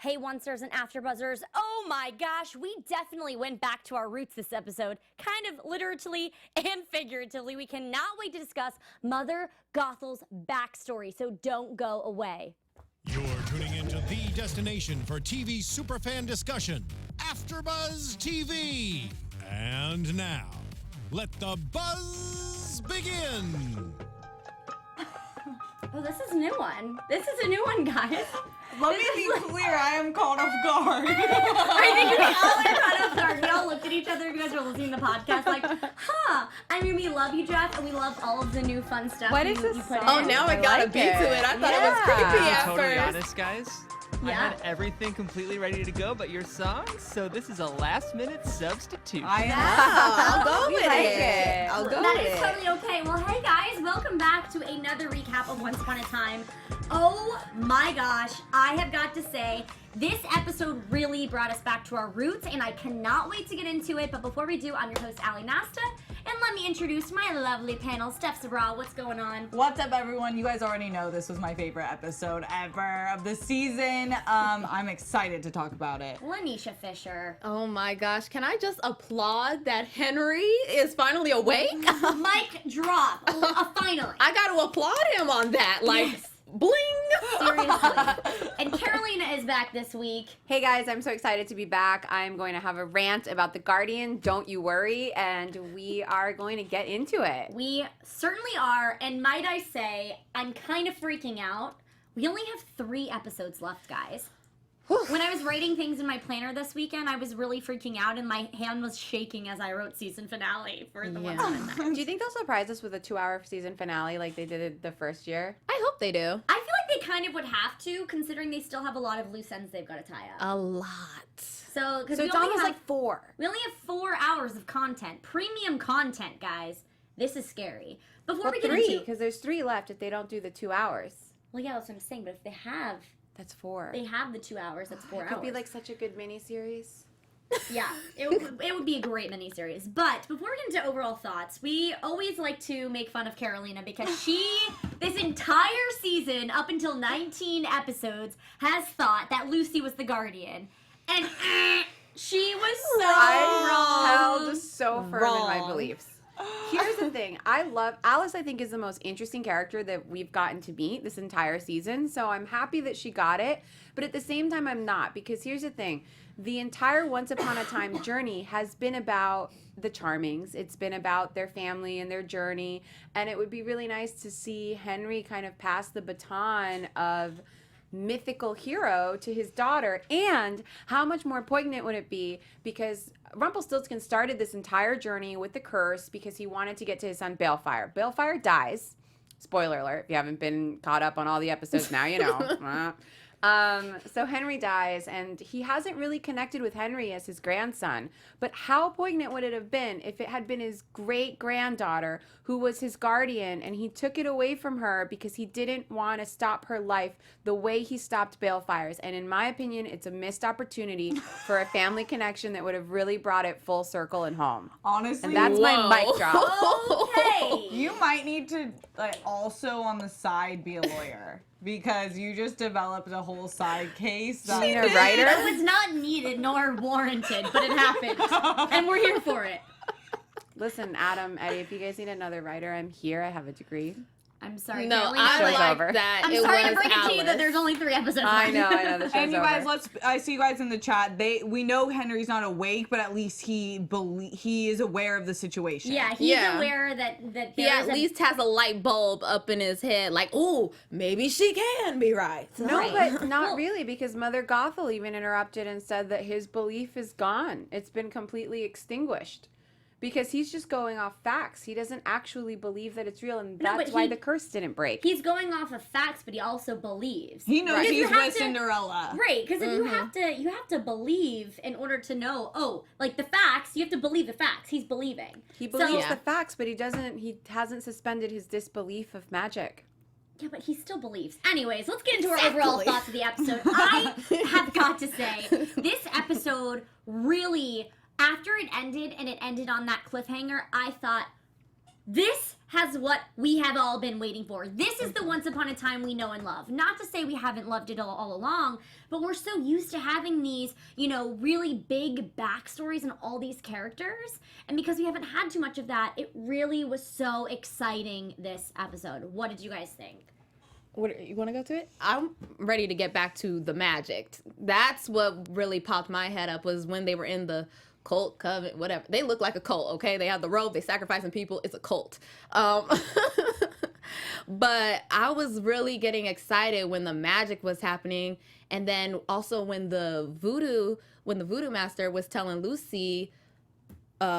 Hey, Oncers and AfterBuzzers. Oh my gosh, we definitely went back to our roots this episode, kind of literally and figuratively. We cannot wait to discuss Mother Gothel's backstory, so don't go away. You're tuning into the destination for TV superfan discussion, AfterBuzz TV. And now, let the buzz begin. Oh, this is a new one. This is a new one, guys. Let me be clear, I am caught off guard. I think we all are caught off guard. We all looked at each other. You guys were listening to the podcast like, I mean, we love you, Jeff, and we love all of the new fun stuff What is you this put in. song? Oh, now I got a beat to it. I thought it was creepy at Totally first. honest, guys. I Yeah. had everything completely ready to go but your song, so this is a last-minute substitution. I'll go with it. I'll go That with is it. totally okay. Well, hey guys, welcome back to another recap of Once Upon a Time. Oh my gosh, I have got to say, this episode really brought us back to our roots, and I cannot wait to get into it. But before we do, I'm your host, Ally Nasta, and let me introduce my lovely panel. Steph Sabraw, what's going on? What's up, everyone? You guys already know this was my favorite episode ever of the season. I'm excited to talk about it. Lanisha Fisher. Oh my gosh, can I just applaud that Henry is finally awake? Mic drop. Finally. I gotta applaud him on that. Like, Yes. bling! Seriously. And Carolina is back this week. Hey guys, I'm so excited to be back. I'm going to have a rant about The Guardian, don't you worry, and we are going to get into it. We certainly are, and might I say, I'm kind of freaking out. We only have 3 episodes left, guys. When I was writing things in my planner this weekend, I was really freaking out, and my hand was shaking as I wrote season finale for the Once Upon a Time. Do you think they'll surprise us with a 2-hour season finale like they did the first year? I hope they do. I feel like they kind of would have to, considering they still have a lot of loose ends they've got to tie up. A lot. So So it's almost like 4. we only have 4 hours of content, premium content, guys. This is scary. Before Well, we get 3, into, because there's 3 left if they don't do the 2 hours. well, yeah, that's what I'm saying. But if they have That's 4. the 2 hours, that's 4 It hours. could be like such a good miniseries. Yeah, it would be a great miniseries. But before we get into overall thoughts, we always like to make fun of Carolina because this entire season, up until 19 episodes, has thought that Lucy was the Guardian. And she was so wrong. Held so firm in my beliefs. Here's the thing. Alice, I think, is the most interesting character that we've gotten to meet this entire season. So I'm happy that she got it. But at the same time, I'm not. Because here's the thing. The entire Once Upon a Time journey has been about the Charmings. It's been about their family and their journey. And it would be really nice to see Henry kind of pass the baton of mythical hero to his daughter. And how much more poignant would it be, because Rumpelstiltskin started this entire journey with the curse because he wanted to get to his son Balefire. Balefire dies. Spoiler alert, if you haven't been caught up on all the episodes, now you know. So Henry dies, and he hasn't really connected with Henry as his grandson. But how poignant would it have been if it had been his great-granddaughter who was his guardian, and he took it away from her because he didn't want to stop her life the way he stopped Balefire's. And in my opinion, it's a missed opportunity for a family connection that would have really brought it full circle and home. Honestly, And that's my mic drop. Okay. you might need to also on the side be a lawyer. Because you just developed a whole side case. You mean a writer? It was not needed nor warranted, but it happened. And we're here for it. Listen, Adam, Eddie, if you guys need another writer, I'm here. I have a degree. I'm sorry, No, Carolina. I Show's like over. that. I'm it sorry to was bring it to you that Alice. there's only 3 episodes left. I know, the show's And you over. guys, I see you guys in the chat. We know Henry's not awake, but at least he is aware of the situation. Yeah, he's Yeah. aware that He there at is a least has a light bulb up in his head, like, ooh, maybe she can be right. No, Right. but not Well- really, because Mother Gothel even interrupted and said that his belief is gone. It's been completely extinguished. Because he's just going off facts. He doesn't actually believe that it's real, and No, that's but why he- the curse didn't break. he's going off of facts, but he also believes. He knows Because you he's have with to- Cinderella. Right, because if you have to believe in order to know. Like the facts, you have to believe the facts. He's believing. He believes So- the facts, but he hasn't suspended his disbelief of magic. Yeah, but he still believes. Anyways, let's get into our overall thoughts of the episode. I have got to say, this episode really, after it ended and it ended on that cliffhanger, I thought, This has what we have all been waiting for. This is the Once Upon a Time we know and love. Not to say we haven't loved it all along, but we're so used to having these, you know, really big backstories and all these characters. And because we haven't had too much of that, it really was so exciting this episode. What did you guys think? What, you want to go to it? I'm ready to get back to the magic. That's what really popped my head up, was when they were in the cult, coven, whatever. They look like a cult, okay? They have the robe, they sacrificing people. It's a cult. But I was really getting excited when the magic was happening, and then also when the voodoo master was telling Lucy,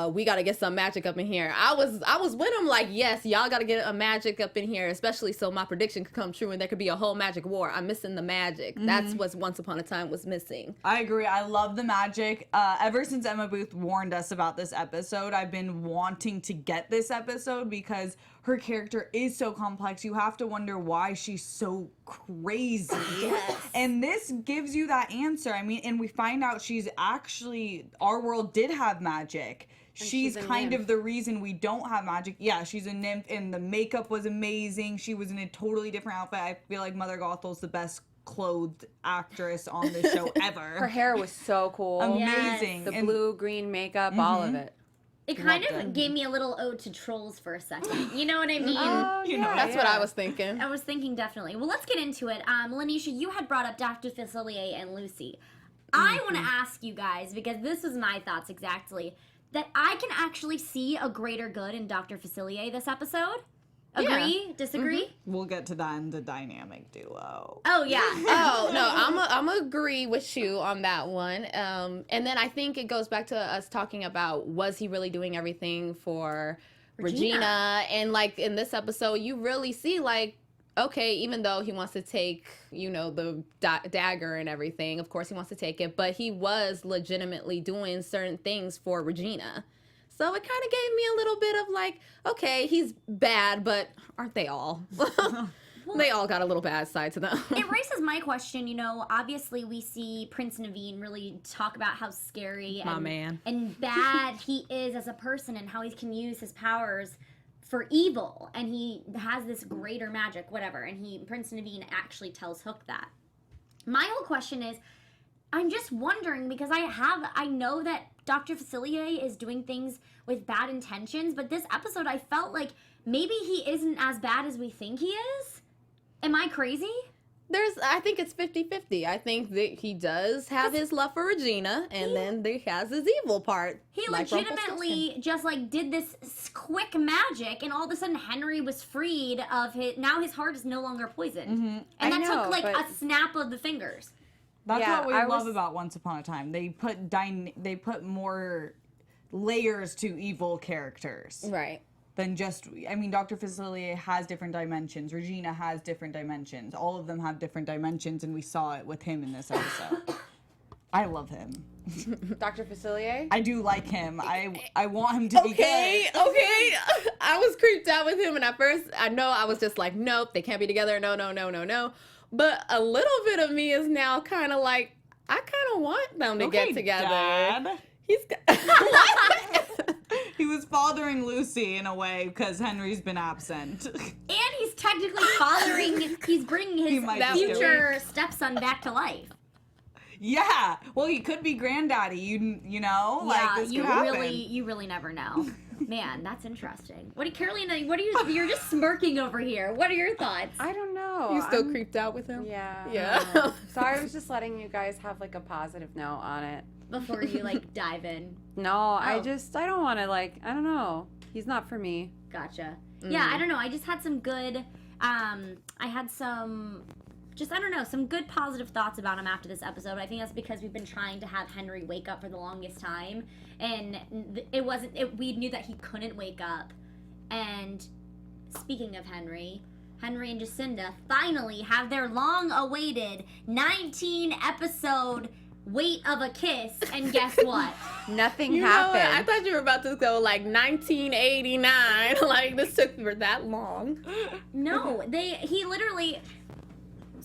we got to get some magic up in here. I was with him like, yes, y'all got to get a magic up in here, especially so my prediction could come true and there could be a whole magic war. I'm missing the magic. That's what Once Upon a Time was missing. I agree. I love the magic. Ever since Emma Booth warned us about this episode, I've been wanting to get this episode because her character is so complex. You have to wonder why she's so crazy. Yes. And this gives you that answer. I mean, and we find out she's actually, our world did have magic. She's a kind nymph. of the reason we don't have magic. Yeah, she's a nymph, and the makeup was amazing. She was in a totally different outfit. I feel like Mother Gothel's the best clothed actress on this show ever. Her hair was so cool. Amazing. The And- blue, green makeup, all of it. It kind Loved of it. gave me a little ode to Trolls for a second. You know what I mean? Oh, You know, That's what I was thinking. I was thinking definitely. Well, let's get into it. Lanisha, you had brought up Dr. Facilier and Lucy. I want to ask you guys, because this was my thoughts exactly, that I can actually see a greater good in Dr. Facilier this episode. Agree? Disagree? We'll get to that in the dynamic duo. Oh, yeah. Oh no, I'm agree with you on that one. And then I think it goes back to us talking about, was he really doing everything for Regina? And like in this episode, you really see like, okay, even though he wants to take, you know, the dagger and everything, of course he wants to take it, but he was legitimately doing certain things for Regina. So it kind of gave me a little bit of like, okay, he's bad, but aren't they all? They all got a little bad side to them. It raises my question, you know, obviously we see Prince Naveen really talk about how scary My man. and bad he is as a person and how he can use his powers for evil, and he has this greater magic, whatever, and Prince Naveen actually tells Hook that. My whole question is, I'm just wondering, because I know that Dr. Facilier is doing things with bad intentions, but this episode I felt like maybe he isn't as bad as we think he is. Am I crazy? I think it's 50-50. I think that he does have his love for Regina, and then he has his evil part. He like legitimately just like did this quick magic, and all of a sudden Henry was freed of now his heart is no longer poisoned. And that took like a snap of the fingers. That's Yeah, what we I love was- about Once Upon a Time. They put more layers to evil characters Right. than just. I mean, Dr. Facilier has different dimensions. Regina has different dimensions. All of them have different dimensions, and we saw it with him in this episode. I love him. Dr. Facilier? I do like him. I want him to be Okay. I was creeped out with him, and at first, I know I was just like, nope, they can't be together. No. But a little bit of me is now kind of like, I kind of want them to get together. Dad. He's He was fathering Lucy in a way because Henry's been absent. And he's technically he's bringing He his might be future stepson back to life. Yeah. Well, he could be granddaddy. You know, like this you could happen. really never know. Man, that's interesting. Carolina, you're just smirking over here. What are your thoughts? I don't know. You still I'm- creeped out with him? Yeah. Yeah. So I was just letting you guys have like a positive note on it. Before you like dive in. No, I don't want to like, I don't know. He's not for me. Gotcha. Yeah, I don't know. I just had some good, I had some, just, I don't know, some good positive thoughts about him after this episode. I think that's because we've been trying to have Henry wake up for the longest time. And we knew that he couldn't wake up. And speaking of Henry and Jacinda finally have their long-awaited 19-episode wait of a kiss. And guess what? Nothing You know what? happened. I thought you were about to go like 1989. Like this took for that long. No, he literally.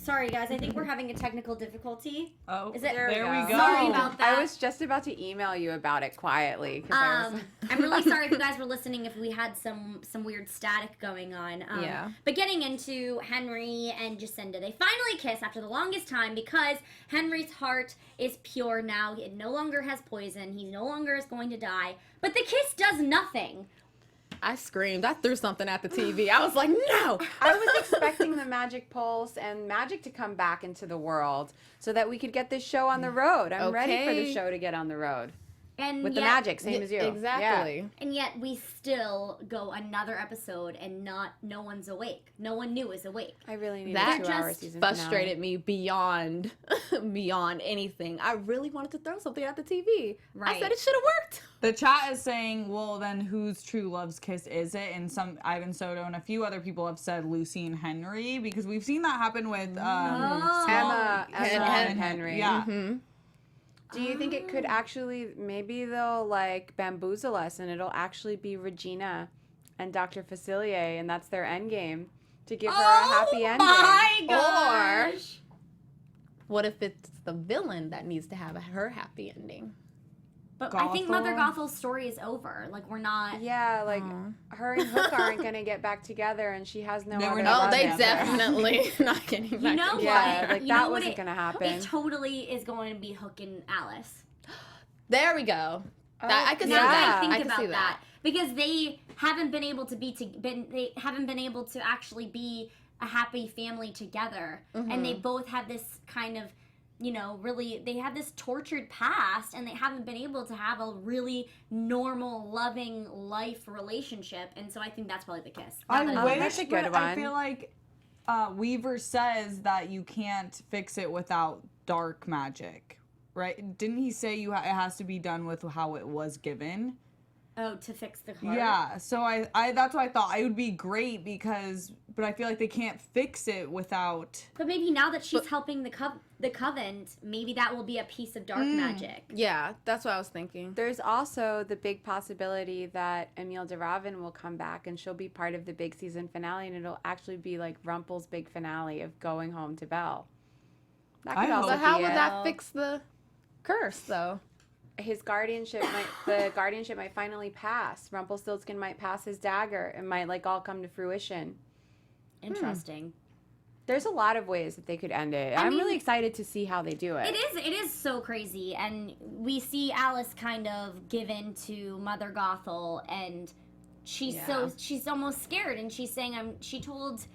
Sorry, guys. I think we're having a technical difficulty. Oh, Is it- there There we we go. Sorry about that. I was just about to email you about it quietly. 'Cause I was... I'm really sorry if you guys were listening if we had some weird static going on. Yeah. But getting into Henry and Jacinda, they finally kiss after the longest time because Henry's heart is pure now. It no longer has poison. He no longer is going to die. But the kiss does nothing. I screamed. I threw something at the TV. I was like, no. I was expecting the magic pulse and magic to come back into the world so that we could get this show on the road. I'm ready for the Okay. show to get on the road. And With the yet- magic, same as you. Exactly. And yet we still go another episode and no one's awake. No one new is awake. I really need That a 2-hour just season Frustrated me beyond anything. I really wanted to throw something at the TV. I Right. said it should have worked. The chat is saying, well, then whose true love's kiss is it? And Ivan Soto and a few other people have said Lucy and Henry because we've seen that happen with Oh. Emma and and Henry. Yeah. Do you think it could actually, maybe they'll like bamboozle us and it'll actually be Regina and Dr. Facilier and that's their end game to give her a happy ending? My gosh. What if it's the villain that needs to have her happy ending? But I think Mother Gothel. Gothel's story is over. Like, we're not... Yeah, like her and Hook aren't going to get back together and she has no They were other not Oh, love they interest. definitely not getting back You know together. Yeah, what? like You that know what wasn't going to happen. It totally is going to be Hook and Alice. There we go. I could see Now that. that I think could about see that. Because they haven't been able to they haven't been able to actually be a happy family together. And they both have this kind of, really, they have this tortured past and they haven't been able to have a really normal, loving life relationship. And so I think that's probably the kiss. I Not that wish, that's a good but I one. feel like Weaver says that you can't fix it without dark magic, right? Didn't he say it has to be done with how it was given? Oh, to fix the heart? Yeah, so I that's what I thought. It would be great but I feel like they can't fix it without. But maybe now that she's helping the Coven, maybe that will be a piece of dark magic. Yeah, that's what I was thinking. There's also the big possibility that Emile de Ravin will come back and she'll be part of the big season finale and it'll actually be like Rumpel's big finale of going home to Belle. That could I also hope So how be would it. that fix the curse, though? His guardianship might finally pass. Rumpelstiltskin might pass his dagger. It might like all come to fruition. Interesting. There's a lot of ways that they could end it. I'm really excited to see how they do it. It is so crazy, and we see Alice kind of given to Mother Gothel, and she's she's almost scared, and she's saying she told.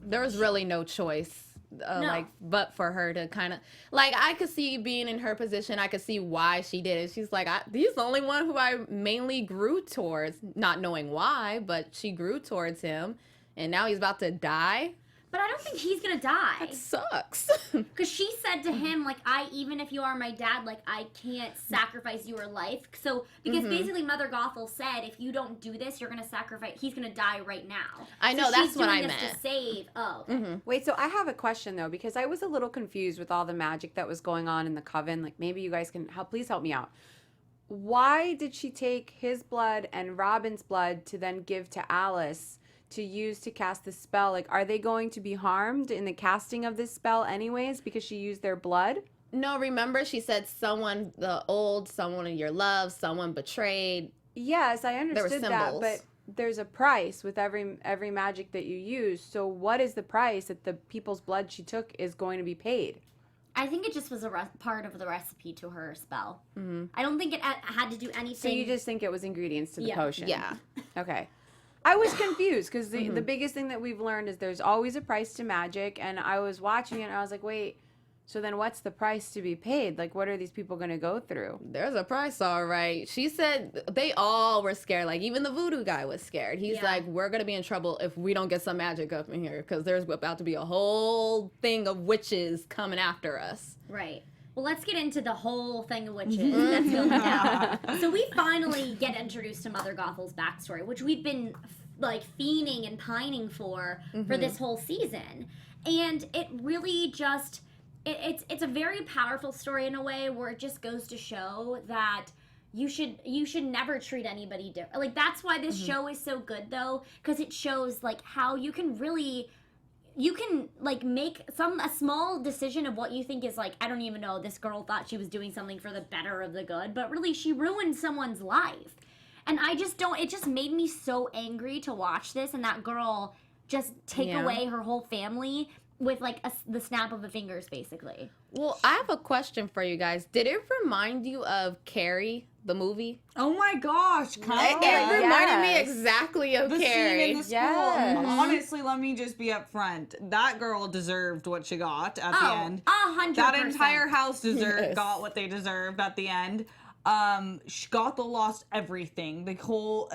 There was really no choice. No. But for her to kind of I could see being in her position. I could see why she did it. She's like, he's the only one who I mainly grew towards, not knowing why, but she grew towards him, and now he's about to die. But I don't think he's gonna die. That sucks. Because she said to him, like, even if you are my dad, like, I can't sacrifice your life. So, because basically Mother Gothel said, if you don't do this, you're gonna sacrifice, he's gonna die right now. I know, so that's she's what doing I this meant. to save, okay. Wait, so I have a question though, because I was a little confused with all the magic that was going on in the Coven. Like maybe you guys can please help me out. Why did she take his blood and Robin's blood to then give to Alice to use to cast the spell? Like, are they going to be harmed in the casting of this spell anyways because she used their blood? No, remember she said someone in your love, someone betrayed. Yes, I understood that, symbols. but there's a price with every magic that you use. So what is the price that the people's blood she took is going to be paid? I think it just was a part of the recipe to her spell. I don't think it had to do anything. So you just think it was ingredients to the potion? Yeah. Okay. I was confused because the biggest thing that we've learned is there's always a price to magic, and I was watching it and I was like, wait, so then what's the price to be paid? Like, what are these people going to go through? There's a price, all right. She said they all were scared. Like, even the voodoo guy was scared. He's like, we're going to be in trouble if we don't get some magic up in here because there's about to be a whole thing of witches coming after us. Right. Well, let's get into the whole thing of witches that's going down. So we finally get introduced to Mother Gothel's backstory, which we've been like fiending and pining for this whole season. And it really just it's a very powerful story in a way where it just goes to show that you should never treat anybody different. Like that's why this show is so good though, because it shows like how you can really you can like make a small decision of what you think is like, I don't even know, this girl thought she was doing something for the better of the good, but really she ruined someone's life. And I just don't, it just made me so angry to watch this and that girl just take away her whole family with like the snap of the fingers, basically. Well, I have a question for you guys. Did it remind you of Carrie, the movie? Oh my gosh, It reminded me exactly of the Carrie. scene in the school. Yes. Honestly, let me just be upfront. That girl deserved what she got at the end. 100%. That entire house got what they deserved at the end. Gothel lost everything. The whole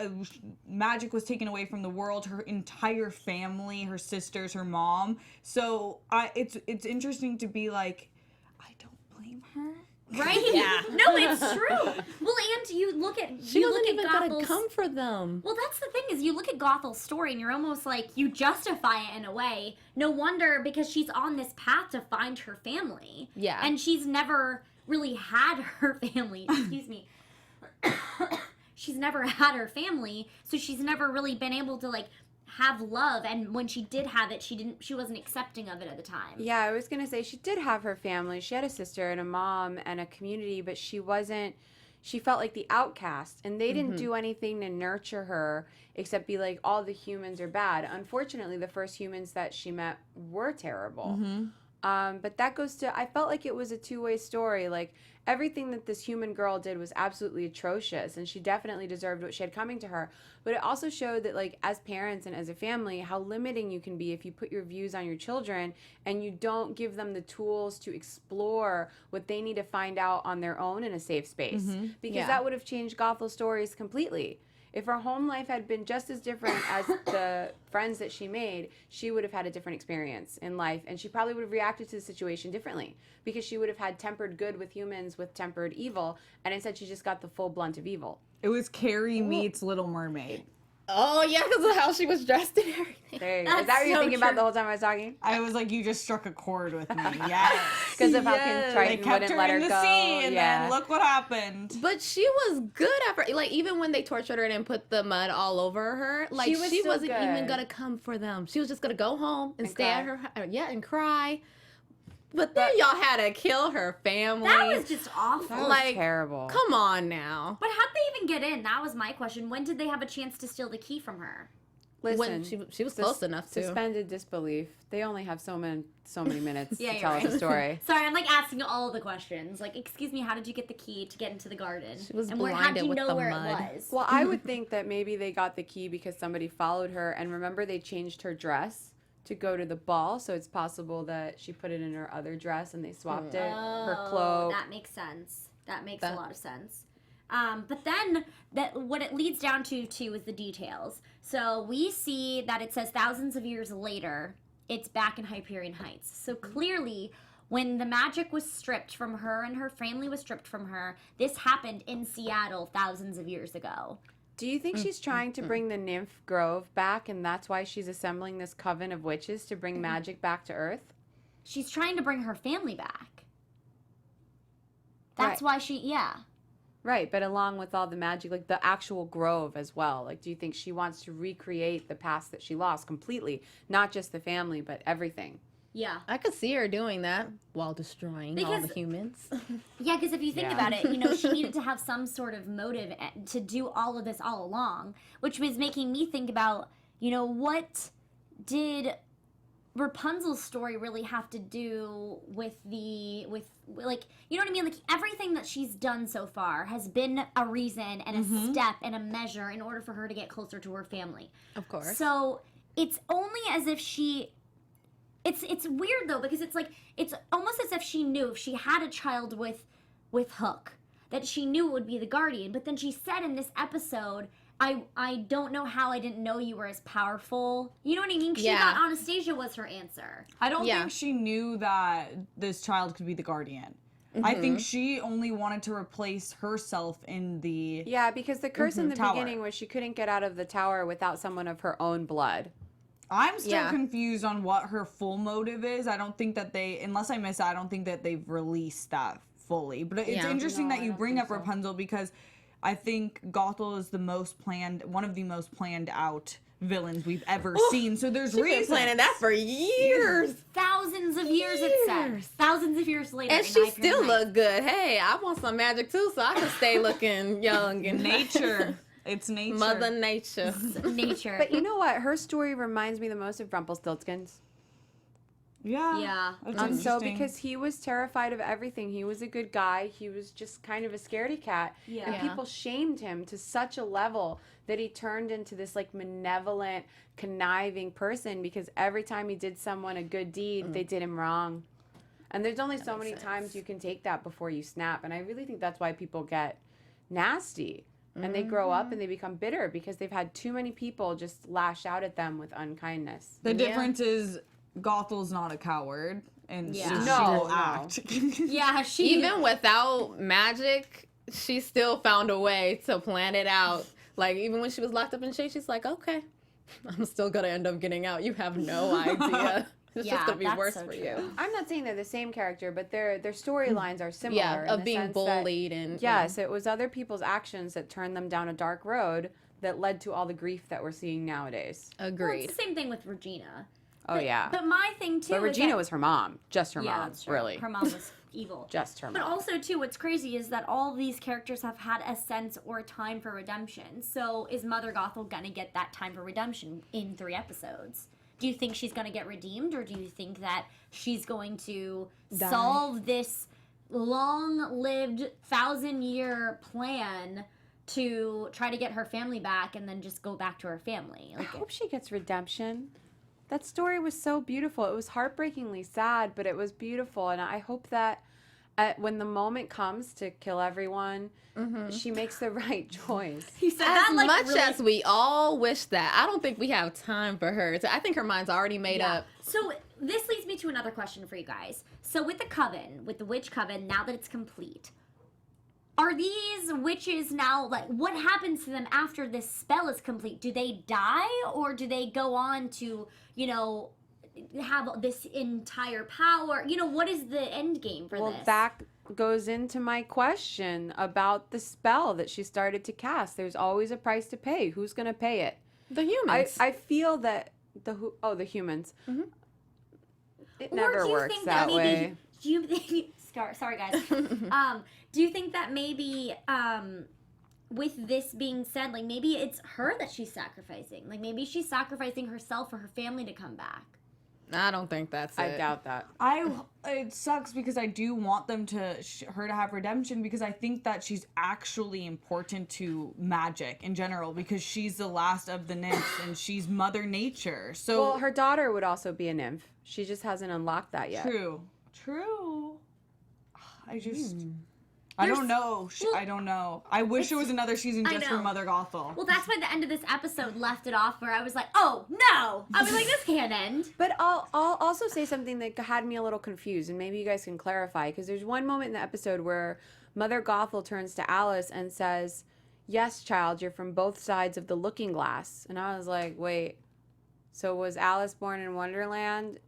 magic was taken away from the world. Her entire family, her sisters, her mom. So it's interesting to be like, I don't blame her. Right? Yeah. No, it's true. Well, and you look at She doesn't even gotta Gothel's, come for them. Well, that's the thing is you look at Gothel's story and you're almost like, you justify it in a way. No wonder, because she's on this path to find her family. Yeah. And she's never really had her family. Excuse me. She's never had her family, so she's never really been able to like have love, and when she did have it, she wasn't accepting of it at the time. Yeah, I was gonna say she did have her family. She had a sister and a mom and a community, but she felt like the outcast, and they didn't do anything to nurture her except be like, all the humans are bad. Unfortunately, the first humans that she met were terrible. But that goes to, I felt like it was a two-way story. Like, everything that this human girl did was absolutely atrocious, and she definitely deserved what she had coming to her. But it also showed that, like, as parents and as a family, how limiting you can be if you put your views on your children and you don't give them the tools to explore what they need to find out on their own in a safe space. Because that would have changed Gothel's stories completely. If her home life had been just as different as the friends that she made, she would have had a different experience in life, and she probably would have reacted to the situation differently, because she would have had tempered good with humans with tempered evil, and instead she just got the full blunt of evil. It was Carrie meets Little Mermaid. Oh, yeah, because of how she was dressed and everything. There you go. Is that what you're thinking about the whole time I was talking? I was like, you just struck a chord with me. Yes. Because of how They Triton kept wouldn't her let her in the go. sea, and then look what happened. But she was good at first. Like, even when they tortured her and put the mud all over her, like, She was she still wasn't good. even going to come for them. She was just going to go home and stay cry. at her, and cry. But then y'all had to kill her family. That was just awful. That was like, terrible. Come on now. But how'd they even get in? That was my question. When did they have a chance to steal the key from her? Listen, When she was close enough to. Suspended disbelief. They only have so many minutes Yeah, to you're tell us right. a story. Sorry, I'm like asking all the questions. Like, excuse me, how did you get the key to get into the garden? She was and how'd blinded you with know the where mud. it was? Well, I would think that maybe they got the key because somebody followed her, and remember they changed her dress to go to the ball, so it's possible that she put it in her other dress and they swapped it, her cloak. That makes sense. That makes a lot of sense. But then what it leads down to too is the details. So we see that it says thousands of years later, it's back in Hyperion Heights. So clearly, when the magic was stripped from her and her family was stripped from her, this happened in Seattle thousands of years ago. Do you think she's trying to bring the nymph grove back, and that's why she's assembling this coven of witches to bring magic back to Earth? She's trying to bring her family back. That's Right. why yeah. Right, but along with all the magic, like the actual grove as well. Like, do you think she wants to recreate the past that she lost completely? Not just the family, but everything. Yeah. I could see her doing that while destroying all the Because- humans. Yeah, because if you think Yeah. about it, she needed to have some sort of motive to do all of this all along, which was making me think about, what did Rapunzel's story really have to do with like, you know what I mean? Like, everything that she's done so far has been a reason and a step and a measure in order for her to get closer to her family. Of course. So it's only as if it's weird though, because it's like, it's almost as if she knew if she had a child with Hook, that she knew it would be the guardian. But then she said in this episode, I don't know how I didn't know you were as powerful. You know what I mean? She Yeah. thought Anastasia was her answer. I don't Yeah. think she knew that this child could be the guardian. I think she only wanted to replace herself in the... Yeah, because the curse in the tower. beginning was she couldn't get out of the tower without someone of her own blood. I'm still Yeah. confused on what her full motive is. I don't think that unless I miss it, I don't think that they've released that fully. But it's Yeah. interesting No, that I you don't bring think up so. Rapunzel, because I think Gothel is one of the most planned out villains we've ever seen. So there's She's been reasons. planning that for years. Thousands of years, it said. Thousands of years later. And in she Hyperion still Heights. look good. Hey, I want some magic too, so I can stay looking young and Nature. It's nature. Mother Nature. Nature. But you know what? Her story reminds me the most of Rumpelstiltskin's. Yeah. Yeah. That's So interesting. because he was terrified of everything. He was a good guy. He was just kind of a scaredy cat. Yeah. And Yeah. people shamed him to such a level that he turned into this like malevolent, conniving person because every time he did someone a good deed, they did him wrong. And there's only so many times you can take that before you snap. And I really think that's why people get nasty. And they grow up and they become bitter because they've had too many people just lash out at them with unkindness. The difference is Gothel's not a coward, and Yeah. she No, will no. act. yeah, she Even without magic, she still found a way to plan it out. Like, even when she was locked up in shade, she's like, okay, I'm still going to end up getting out. You have no idea. It's Yeah, just going to be that's worse so for true. you. I'm not saying they're the same character, but their storylines are similar. Yeah, in of the being sense that- bullied and... Yes, it was other people's actions that turned them down a dark road that led to all the grief that we're seeing nowadays. Well, Agreed. it's the same thing with Regina. Oh, yeah. But my thing too. But is Regina that, was her mom. Just her yeah, mom, that's true. really. Her mom was evil. Just her But mom. also, too, what's crazy is that all these characters have had a sense or a time for redemption. So is Mother Gothel going to get that time for redemption in 3 episodes? Do you think she's going to get redeemed, or do you think that she's going to solve this long-lived 1,000-year plan to try to get her family back and then just go back to her family? I Like, hope she gets redemption. That story was so beautiful. It was heartbreakingly sad, but it was beautiful. And I hope that when the moment comes to kill everyone, she makes the right choice. he said As that, like, much really- as we all wish that, I don't think we have time for her. I think her mind's already made Yeah. up. So this leads me to another question for you guys. So with the coven, with the witch coven, now that it's complete, are these witches now, like, what happens to them after this spell is complete? Do they die, or do they go on to, you know, have this entire power? You know, what is the end game for Well, this? that goes into my question about the spell that she started to cast. There's always a price to pay. Who's going to pay it? The humans. I feel that the humans. It Or never do you works think that maybe, way. Do you think? Sorry, guys. Do you think that maybe, with this being said, like, maybe it's her that she's sacrificing? Like, maybe she's sacrificing herself for her family to come back. I don't think that's I it. doubt that. It sucks because I do want them to her to have redemption, because I think that she's actually important to magic in general, because she's the last of the nymphs and she's Mother Nature. So Well, her daughter would also be a nymph. She just hasn't unlocked that yet. true. I just I don't know. I don't know. I wish there was another season I just for know. Mother Gothel. Well, that's why the end of this episode left it off where I was like, oh, no! I was like, this can't end. But I'll also say something that had me a little confused, and maybe you guys can clarify, because there's one moment in the episode where Mother Gothel turns to Alice and says, "Yes, child, you're from both sides of the looking glass." And I was like, wait, so was Alice born in Wonderland?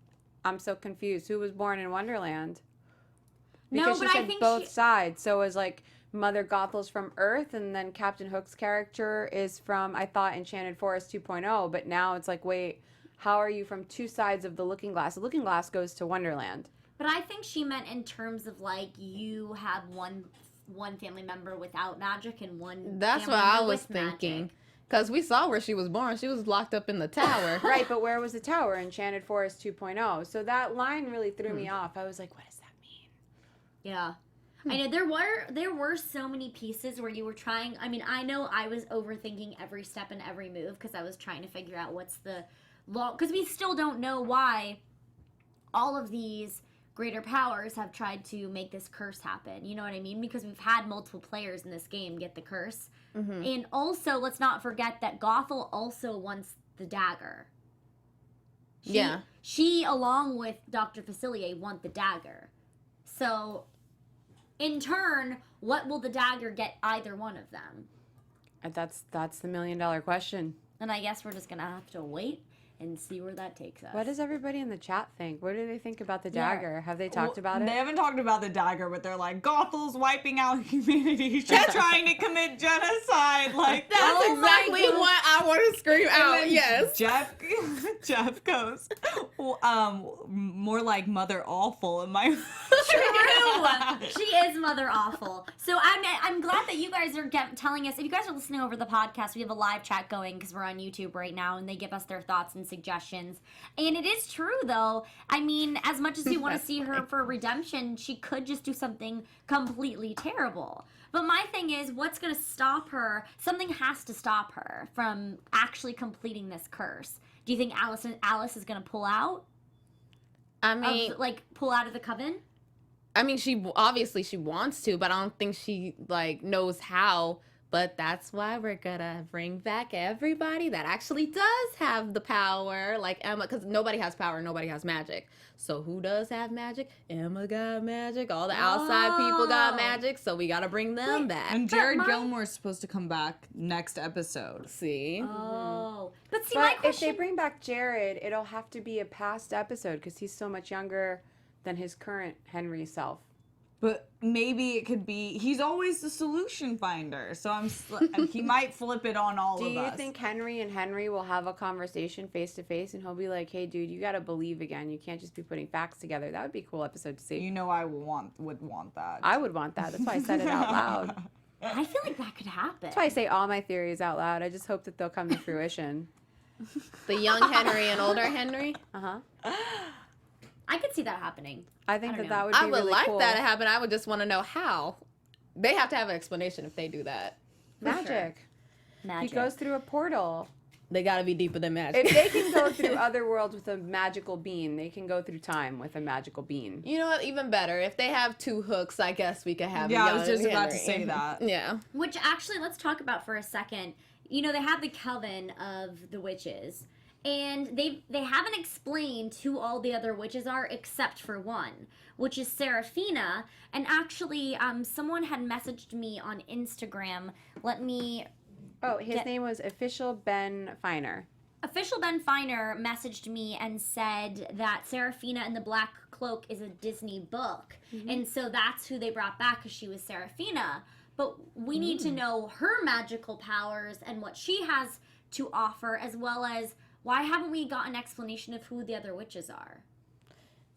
I'm so confused. Who was born in Wonderland? No, Because but she I said think both she- sides. So it was like Mother Gothel's from Earth, and then Captain Hook's character is from, I thought, Enchanted Forest 2.0, but now it's like, wait, how are you from two sides of the looking glass? The looking glass goes to Wonderland. But I think she meant in terms of, like, you have one family member without magic and one That's family what I member was with magic. thinking. Because we saw where she was born. She was locked up in the tower. Right, but where was the tower? Enchanted Forest 2.0. So that line really threw me off. I was like, what does that mean? Yeah. I know there were so many pieces where you were trying. I mean, I know I was overthinking every step and every move because I was trying to figure out what's the law, because we still don't know why all of these greater powers have tried to make this curse happen. You know what I mean? Because we've had multiple players in this game get the curse. And also, let's not forget that Gothel also wants the dagger. She, along with Dr. Facilier, want the dagger. So, in turn, what will the dagger get either one of them? That's the $1 million question. And I guess we're just going to have to wait and see where that takes us. What does everybody in the chat think? What do they think about the dagger? Have they talked about it? They haven't talked about the dagger, but they're like, Gothel's wiping out humanity. She's trying to commit genocide. Like, That's exactly what I want to scream out. then Yes. Jeff goes, more like Mother Awful in my. True. She is Mother Awful. So I'm glad that you guys are telling us. If you guys are listening over the podcast, we have a live chat going because we're on YouTube right now, and they give us their thoughts and suggestions. And it is true, though. I mean, as much as we want to see her for redemption, she could just do something completely terrible. But my thing is, what's going to stop her? Something has to stop her from actually completing this curse. Do you think Alice is going to pull out? I mean, Pull out of the coven? I mean, she obviously she wants to, but I don't think she knows how. But that's why we're gonna bring back everybody that actually does have the power, like Emma, because nobody has power, nobody has magic. So who does have magic? Emma got magic. All the outside people got magic. So we gotta bring them back. And Jared Gilmore's supposed to come back next episode. See? Oh, but see, But my if question. they bring back Jared, it'll have to be a past episode because he's so much younger than his current Henry self. But maybe it could be, he's always the solution finder. So he might flip it on all of us. Do you think Henry and Henry will have a conversation face to face and he'll be like, hey, dude, you got to believe again. You can't just be putting facts together. That would be a cool episode to see. You know I would want that. I would want that. That's why I said it out loud. I feel like that could happen. That's why I say all my theories out loud. I just hope that they'll come to fruition. The young Henry and older Henry? Uh-huh. I could see that happening. I think don't that know. would be I would really like cool. that to happen. I would just want to know how. They have to have an explanation if they do that. Magic. Magic. He goes through a portal. They gotta be deeper than magic. If they can go through other worlds with a magical bean, they can go through time with a magical bean. You know what? Even better. If they have two hooks, I guess we could have. Yeah, a I was young just about to Henry. say that. Yeah. Which actually, let's talk about for a second. You know, they have the coven of the witches, and they haven't explained who all the other witches are except for one, which is Seraphina. And actually, someone had messaged me on Instagram. Let me. Oh, his name was Official Ben Finer. Official Ben Finer messaged me and said that Seraphina and the Black Cloak is a Disney book. And so that's who they brought back because she was Seraphina. But we need to know her magical powers and what she has to offer, as well as why haven't we got an explanation of who the other witches are?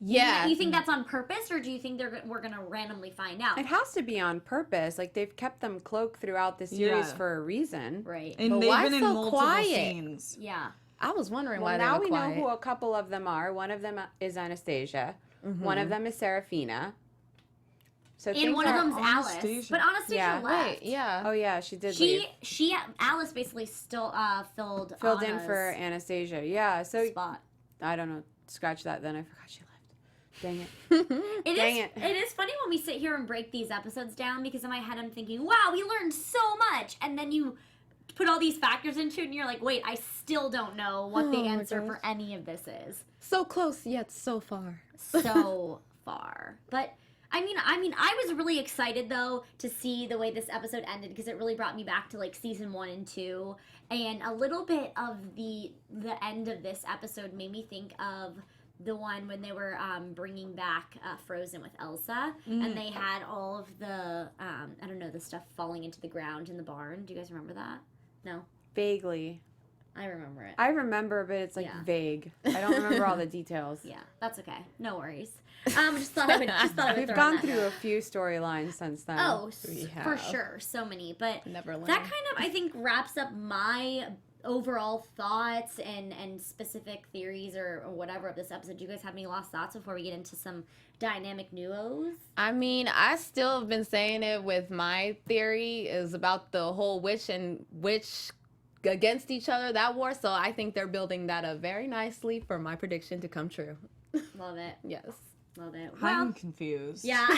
Yeah. You think that's on purpose, or do you think we're going to randomly find out? It has to be on purpose. Like, they've kept them cloaked throughout the series Yeah. for a reason. Right. And But they've why been in so multiple quiet? scenes. Yeah. I was wondering Well, why they now were we quiet. know who a couple of them are. One of them is Anastasia. One of them is Seraphina. So And things one of are- them's Alice. Anastasia. But Anastasia Yeah. left. Right, yeah. Oh, yeah, she did leave. Alice basically still filled Filled in Anna's for Anastasia. Yeah, so spot. I don't know. Scratch that then. I forgot she left. Dang it. Dang it. It is funny when we sit here and break these episodes down, because in my head I'm thinking, wow, we learned so much. And then you put all these factors into it and you're like, wait, I still don't know what the Oh my answer gosh. for any of this is. So close yet so far. So far. But I mean, I was really excited though to see the way this episode ended, because it really brought me back to like season 1 and 2, and a little bit of the end of this episode made me think of the one when they were bringing back Frozen with Elsa, and they had all of the I don't know, the stuff falling into the ground in the barn. Do you guys remember that? No, Vaguely. I remember it. I remember, but it's like Yeah. vague. I don't remember all the details. Yeah, that's okay. No worries. Just thought I would. We've throw gone that through out. a few storylines since then. Oh, We for have. sure, so many. But Never learn. that kind of, I think, wraps up my overall thoughts and specific theories or whatever of this episode. Do you guys have any last thoughts before we get into some dynamic duos? I mean, I still have been saying it with my theory is about the whole witch and witch against each other, that war. So I think they're building that up very nicely for my prediction to come true. Love it. Yes. Love it. I'm Well, confused. yeah.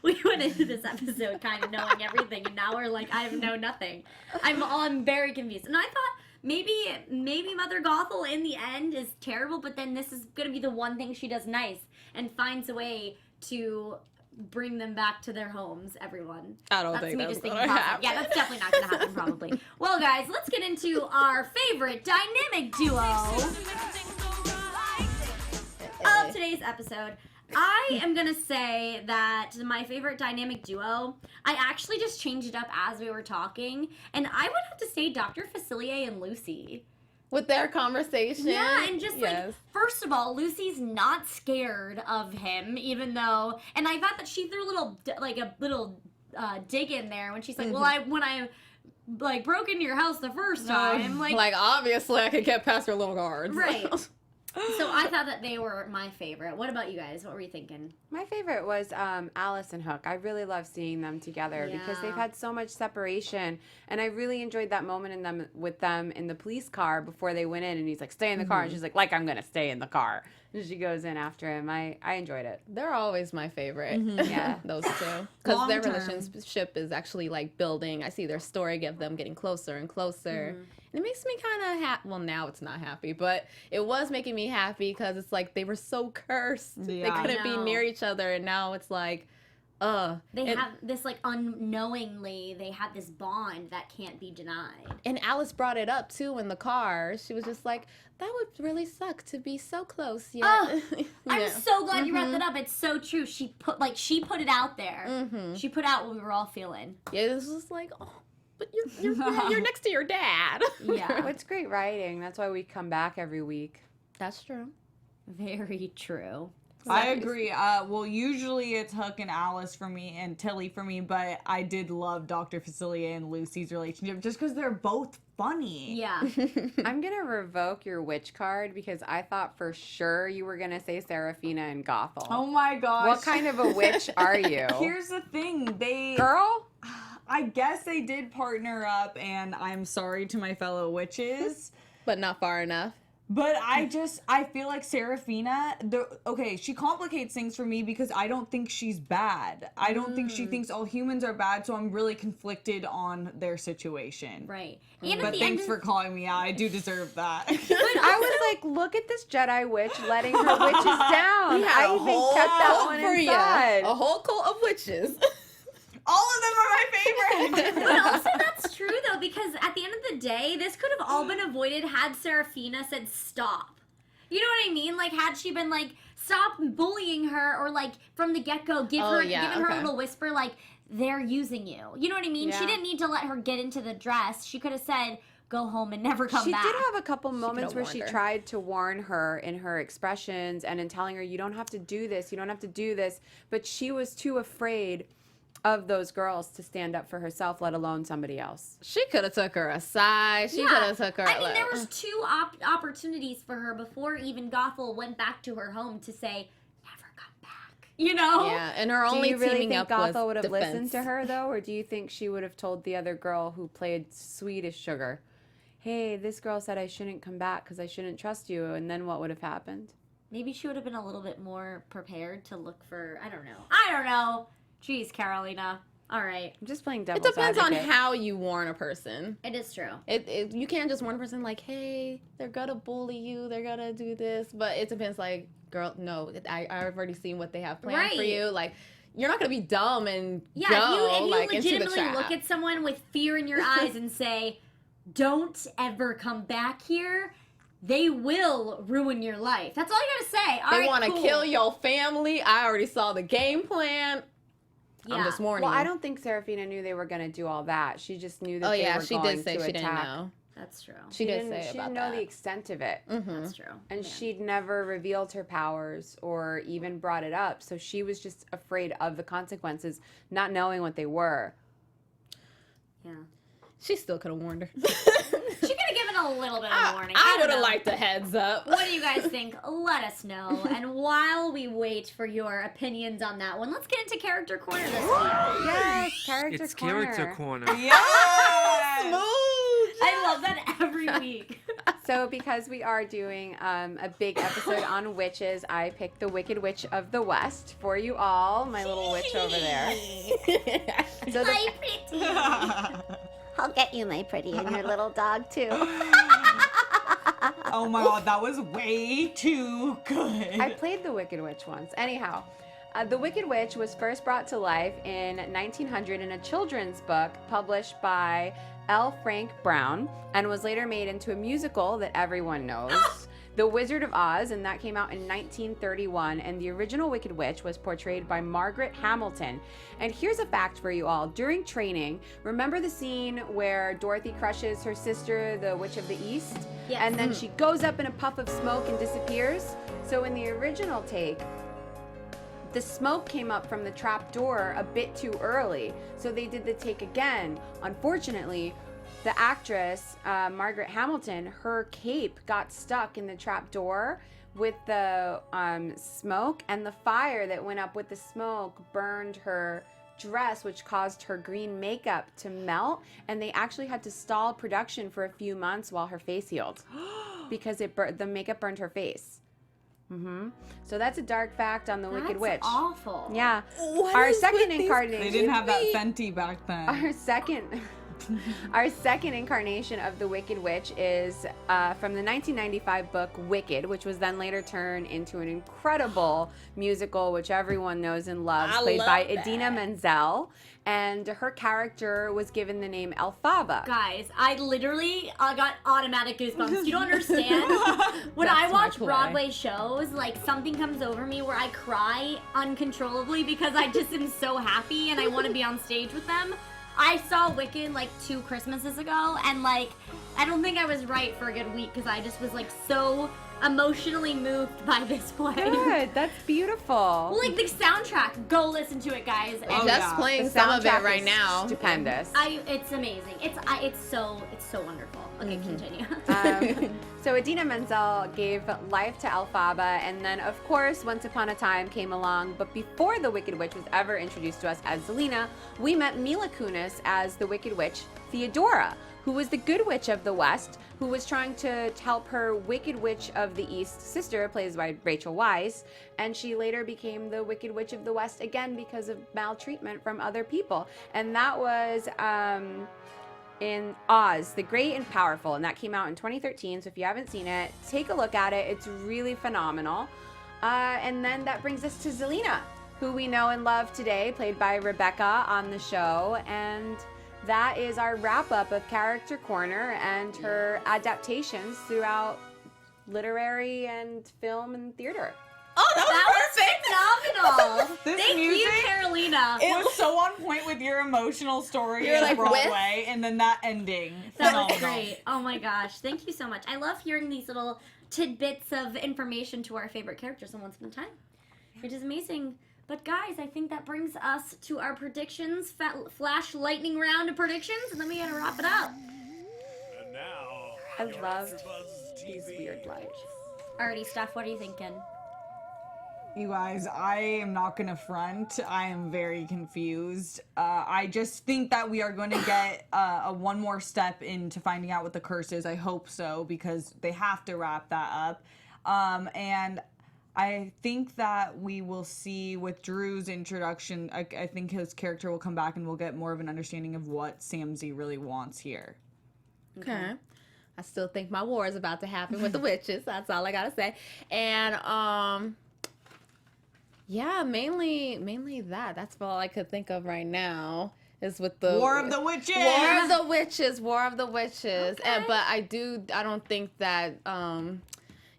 We went into this episode kind of knowing everything, and now we're like, I know nothing. I'm very confused. And I thought maybe Mother Gothel in the end is terrible, but then this is going to be the one thing she does nice and finds a way to bring them back to their homes, everyone. I don't That's think me that's just thinking gonna positive. happen. Yeah, that's definitely not going to happen, probably. Well, guys, let's get into our favorite dynamic duo of today's episode. I am going to say that my favorite dynamic duo, I actually just changed it up as we were talking, and I would have to say Dr. Facilier and Lucy. With their conversation. Yeah, and just yes. like, first of all, Lucy's not scared of him, even though, and I thought that she threw a little dig in there when she's like, well, when I broke into your house the first time, like obviously I could get past your little guards. right. So I thought that they were my favorite. What about you guys? What were you thinking? My favorite was Alice and Hook. I really love seeing them together because they've had so much separation, and I really enjoyed that moment with them in the police car before they went in, and he's like, stay in the car, and she's like I'm gonna stay in the car, and she goes in after him. I enjoyed it. They're always my favorite. Yeah. Those two. Because their Long-term. relationship is actually like building. I see their story of them getting closer and closer. And it makes me kind of happy. Well, now it's not happy, but it was making me happy because it's like they were so cursed. Yeah. They couldn't be I know. near each other, and now it's like, They have this, like, unknowingly, they have this bond that can't be denied. And Alice brought it up too in the car. She was just like, that would really suck to be so close yet. Oh, I'm Yeah. so glad you brought that up. It's so true. She put it out there. She put out what we were all feeling. Yeah, it was just like, oh, but you're next to your dad. Yeah. Well, it's great writing. That's why we come back every week. That's true. Very true. I agree. Well, usually it's Hook and Alice for me and Tilly for me, but I did love Dr. Facilier and Lucy's relationship just because they're both funny. Yeah. I'm going to revoke your witch card because I thought for sure you were going to say Serafina and Gothel. Oh my gosh. What kind of a witch are you? Here's the thing. Girl? I guess they did partner up, and I'm sorry to my fellow witches. But not far enough. But I feel like Serafina, she complicates things for me because I don't think she's bad. I don't think she thinks all humans are bad, so I'm really conflicted on their situation. Right. And But thanks for calling me out. I do deserve that. I was like, look at this Jedi witch letting her witches down. I even kept that one inside. A whole cult of witches. All of them are my favorite. But also that's true though, because at the end of the day, this could have all been avoided had Serafina said stop. You know what I mean? Like, had she been like, stop bullying her, or like from the get-go given her a little whisper like, they're using you. You know what I mean? Yeah. She didn't need to let her get into the dress. She could have said, go home and never come back. She did have a couple moments where she warned her. tried to warn her in her expressions and in telling her, you don't have to do this, you don't have to do this. But she was too afraid of those girls to stand up for herself, let alone somebody else. She could have took her aside. She could have took her. I mean, there was two opportunities for her before even Gothel went back to her home to say, never come back. You know? Yeah, and her only do you really teaming think up Gothel was would have defense. listened to her, though? Or do you think she would have told the other girl who played Swedish Sugar, hey, this girl said I shouldn't come back because I shouldn't trust you, and then what would have happened? Maybe she would have been a little bit more prepared to look for, I don't know. Jeez, Carolina. All right. I'm just playing It devil's depends advocate. on how you warn a person. It is true. You can't just warn a person like, hey, they're gonna bully you, they're gonna do this. But it depends, like, girl, no, I've already seen what they have planned for Right. you. Like, you're not gonna be dumb and Yeah, go if you like into the legitimately trap. look at someone with fear in your eyes and say, don't ever come back here, they will ruin your life. That's all you gotta say. All They right, want to cool. kill your family. I already saw the game plan. Yeah. I'm just warning Well, you. I don't think Serafina knew they were going to do all that. She just knew that Oh they yeah, were she going did say to she didn't attack. know. That's true. She did didn't- say she about didn't know that. the extent of it. That's true. And Yeah. she'd never revealed her powers or even brought it up. So she was just afraid of the consequences, not knowing what they were. Yeah. She still could have warned her. She could have given a little bit of a warning. I don't would have know. liked a heads up. What do you guys think? Let us know. And while we wait for your opinions on that one, let's get into Character Corner this week. Yes, character It's corner. character corner. Yes! I love that every week. So because we are doing a big episode on witches, I picked the Wicked Witch of the West for you all, my little witch over there. So the, Hi, pretty. I'll get you, my pretty, and your little dog, too. Oh my god, that was way too good. I played the Wicked Witch once. Anyhow, The Wicked Witch was first brought to life in 1900 in a children's book published by L. Frank Brown and was later made into a musical that everyone knows. The Wizard of Oz, and that came out in 1931, and the original Wicked Witch was portrayed by Margaret Hamilton. And here's a fact for you all. During training, remember the scene where Dorothy crushes her sister, the Witch of the East? Yes. And then she goes up in a puff of smoke and disappears? So in the original take, the smoke came up from the trap door a bit too early, so they did the take again. Unfortunately, the actress, Margaret Hamilton, her cape got stuck in the trap door with the smoke, and the fire that went up with the smoke burned her dress, which caused her green makeup to melt, and they actually had to stall production for a few months while her face healed because the makeup burned her face. So that's a dark fact on the Wicked Witch. That's awful. Yeah. What Our is second with these incarnation. They didn't have that Fenty back then. Our second incarnation of the Wicked Witch is from the 1995 book Wicked, which was then later turned into an incredible musical, which everyone knows and loves, played by Idina Menzel. And her character was given the name Elphaba. Guys, I literally got automatic goosebumps. You don't understand. When I watch Broadway shows, like something comes over me where I cry uncontrollably because I just am so happy and I want to be on stage with them. I saw Wicked like 2 Christmases ago, and like I don't think I was right for a good week because I just was like so emotionally moved by this play. Good, that's beautiful. Well, like the soundtrack, go listen to it, guys. And Just playing The some of it soundtrack right is now. Stupendous. it's amazing. It's so wonderful. Okay, continue. So Idina Menzel gave life to Elphaba, and then of course Once Upon a Time came along, but before the Wicked Witch was ever introduced to us as Zelina, we met Mila Kunis as the Wicked Witch Theodora, who was the Good Witch of the West, who was trying to help her Wicked Witch of the East sister, played by Rachel Weisz, and she later became the Wicked Witch of the West again because of maltreatment from other people. And that was in Oz, the Great and Powerful, and that came out in 2013, so if you haven't seen it, take a look at it. It's really phenomenal. And then that brings us to Zelina, who we know and love today, played by Rebecca on the show, and that is our wrap-up of Character Corner and her adaptations throughout literary and film and theater. Oh, that was Phenomenal. This Thank music you, Carolina. It was so on point with your emotional story You're in like, Broadway, and then that ending. That was Phenomenal. great. Oh my gosh. Thank you so much. I love hearing these little tidbits of information to our favorite characters in Once Upon a Time. It is amazing. But guys, I think that brings us to our predictions, flash lightning round of predictions, and then we gotta wrap it up. And now, I your loved AfterBuzz these TV weird lights. Alrighty, Steph, what are you thinking? You guys, I am not gonna front. I am very confused. I just think that we are going to get a one more step into finding out what the curse is. I hope so, because they have to wrap that up. And I think that we will see with Drew's introduction, I think his character will come back and we'll get more of an understanding of what Samsey really wants here. Okay. I still think my war is about to happen with the witches. That's all I gotta say. And yeah, mainly that. That's all I could think of right now. Is with the War of the Witches! War of the Witches. War of the Witches. Okay. But I don't think that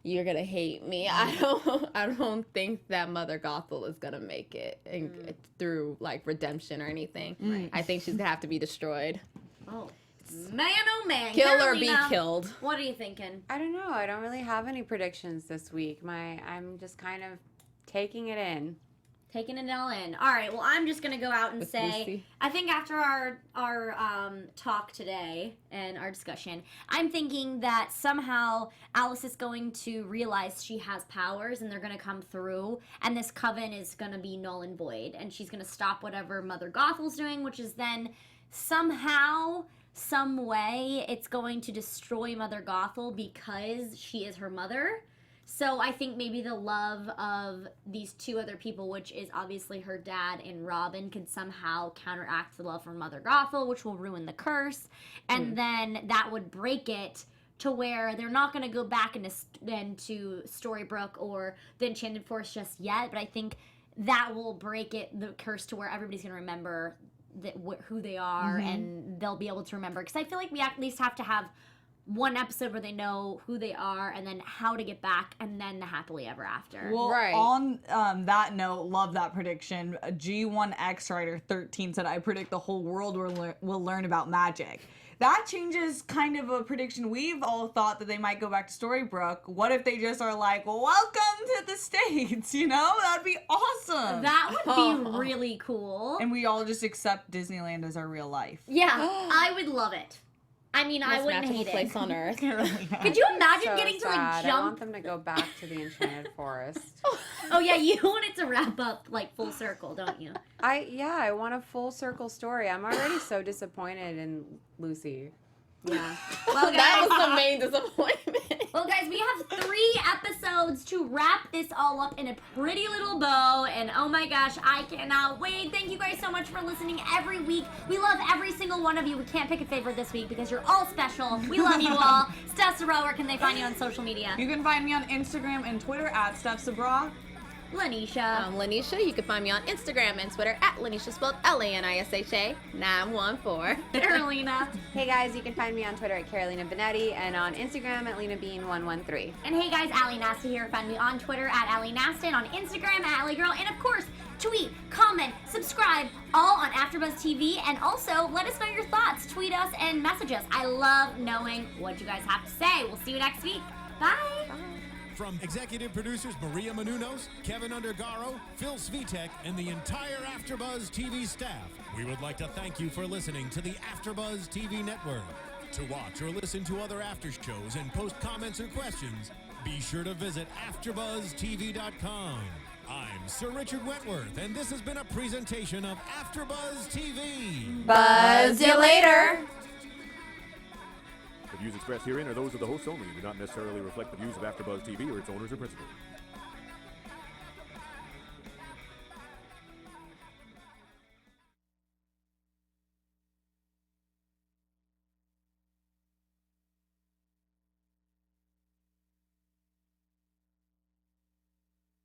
you're gonna hate me. I don't think that Mother Gothel is gonna make it through like redemption or anything. Right. I think she's gonna have to be destroyed. Oh man, Kill or be Carolina, killed. What are you thinking? I don't know. I don't really have any predictions this week. I'm just kind of taking it in. Taking it all in. All right. Well, I'm just gonna go out and With say, Lucy. I think after our talk today and our discussion, I'm thinking that somehow Alice is going to realize she has powers and they're gonna come through, and this coven is gonna be null and void, and she's gonna stop whatever Mother Gothel's doing, which is then somehow, some way, it's going to destroy Mother Gothel because she is her mother. So I think maybe the love of these two other people, which is obviously her dad and Robin, could somehow counteract the love for Mother Gothel, which will ruin the curse. And then that would break it to where they're not going to go back into Storybrooke or the Enchanted Forest just yet. But I think that will break the curse to where everybody's gonna remember who they are, and they'll be able to remember. Because I feel like we at least have to have one episode where they know who they are, and then how to get back, and then the happily ever after. Well, Right. on that note, love that prediction. G1X writer 13 said, I predict the whole world will learn about magic. That changes kind of a prediction. We've all thought that they might go back to Storybrooke. What if they just are like, welcome to the States, you know? That'd be awesome. That would be really cool. And we all just accept Disneyland as our real life. Yeah, I would love it. I mean, I Most wouldn't magical hate place it. on earth. Could you imagine So getting to like sad. I want jump? them to go back to the Enchanted Forest. Oh yeah, you want it to wrap up like full circle, don't you? I want a full circle story. I'm already so disappointed in Lucy. Yeah. Well, That guys, was the main disappointment. well, guys, we have 3 episodes to wrap this all up in a pretty little bow, and oh my gosh, I cannot wait. Thank you guys so much for listening every week. We love every single one of you. We can't pick a favorite this week because you're all special. We love you all. Steph Sabraw, where can they find you on social media? You can find me on Instagram and Twitter at Steph Sabraw. Lanisha. Lanisha. You can find me on Instagram and Twitter at Lanisha, spelled Lanisha 914. Carolina. Hey guys, you can find me on Twitter at Carolina Bonetti and on Instagram at LenaBean113. And hey guys, Ally Nasta here. Find me on Twitter at Ally Nasta and on Instagram at AllieGirl. And of course, tweet, comment, subscribe, all on AfterBuzz TV. And also, let us know your thoughts. Tweet us and message us. I love knowing what you guys have to say. We'll see you next week. Bye. From executive producers Maria Menounos, Keven Undergaro, Phil Svitek, and the entire AfterBuzz TV staff, we would like to thank you for listening to the AfterBuzz TV network. To watch or listen to other after shows and post comments or questions, be sure to visit AfterBuzzTV.com. I'm Sir Richard Wentworth, and this has been a presentation of AfterBuzz TV. Buzz you later. The views expressed herein are those of the hosts only and do not necessarily reflect the views of AfterBuzz TV or its owners or principals.